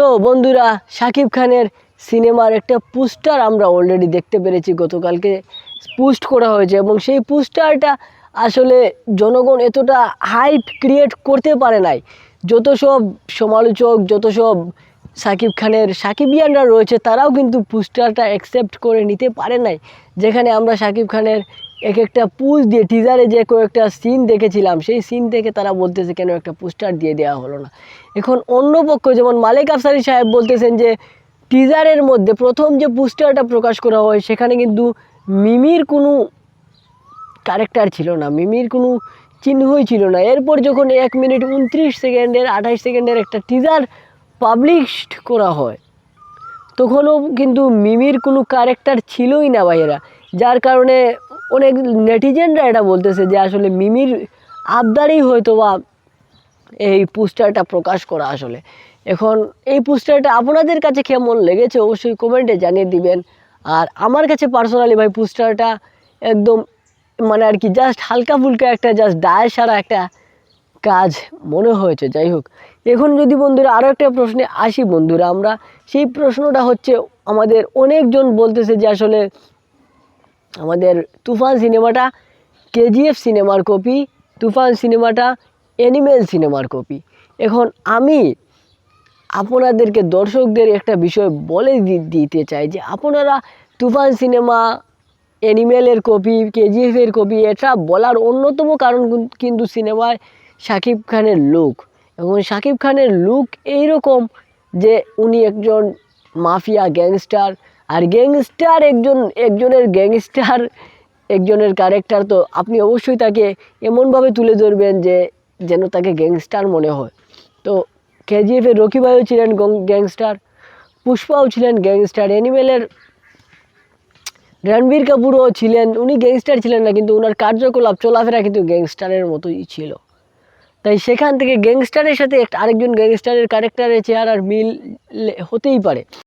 তো বন্ধুরা, শাকিব খানের সিনেমার একটা পোস্টার আমরা অলরেডি দেখতে পেরেছি, গতকালকে পোস্ট করা হয়েছে এবং সেই পোস্টারটা আসলে জনগণ এতটা হাইপ ক্রিয়েট করতে পারে নাই। যত সব সমালোচক, যত সব শাকিব খানের সাকিবিয়ানরা রয়েছে, তারাও কিন্তু পোস্টারটা অ্যাকসেপ্ট করে নিতে পারে নাই। যেখানে আমরা শাকিব খানের এক একটা পোস্ট দিয়ে টিজারে যে কয়েকটা সিন দেখেছিলাম, সেই সিন থেকে তারা বলতেছে কেন একটা পোস্টার দিয়ে দেওয়া হলো না। এখন অন্য পক্ষ যেমন মালিক আফসারি সাহেব বলতেছেন যে টিজারের মধ্যে প্রথম যে পোস্টারটা প্রকাশ করা হয় সেখানে কিন্তু মিমির কোনো ক্যারেক্টার ছিল না, মিমির কোনো চিহ্নই ছিল না। এরপর যখন 1 মিনিট 29 সেকেন্ডের 28 সেকেন্ডের একটা টিজার পাবলিশড করা হয়, তখনও কিন্তু মিমির কোনো ক্যারেক্টার ছিলই না ভাইয়েরা। যার কারণে অনেক নেটিজেনরা এটা বলতেছে যে আসলে মিমির আবদারেই হয়তো বা এই পোস্টারটা প্রকাশ করা আসলে। এখন এই পোস্টারটা আপনাদের কাছে কেমন লেগেছে অবশ্যই কমেন্টে জানিয়ে দিবেন। আর আমার কাছে পার্সোনালি ভাই পোস্টারটা একদম মানে আর কি জাস্ট হালকা ফুলকা একটা জাস্ট দায় সারা একটা কাজ মনে হয়েছে। যাই হোক, এখন যদি বন্ধুরা আরও একটা প্রশ্নে আসি বন্ধুরা, আমরা সেই প্রশ্নটা হচ্ছে আমাদের অনেকজন বলতেছে যে আসলে আমাদের তুফান সিনেমাটা কেজিএফ সিনেমার কপি, তুফান সিনেমাটা অ্যানিমেল সিনেমার কপি। এখন আমি আপনাদেরকে দর্শকদের একটা বিষয় বলে দিতে চাই যে আপনারা তুফান সিনেমা অ্যানিমেলের কপি, কেজিএফের কপি, এটা বলার অন্যতম কারণ কিন্তু সিনেমায় শাকিব খানের লুক। এবং শাকিব খানের লুক এইরকম যে উনি একজন মাফিয়া গ্যাংস্টার, আর গ্যাংস্টার একজনের গ্যাংস্টার একজনের ক্যারেক্টার, তো আপনি অবশ্যই তাকে এমনভাবে তুলে ধরবেন যে যেন তাকে গ্যাংস্টার মনে হয়। তো কেজিএফের রকি ভাইও ছিলেন গ্যাংস্টার, পুষ্পাও ছিলেন গ্যাংস্টার, অ্যানিমেলের রণবীর কাপুরও ছিলেন, উনি গ্যাংস্টার ছিলেন না কিন্তু ওনার কার্যকলাপ চলাফেরা কিন্তু গ্যাংস্টারের মতোই ছিল। তাই সেখান থেকে গ্যাংস্টারের সাথে আরেকজন গ্যাংস্টারের ক্যারেক্টারের চেহারার মিল হতেই পারে।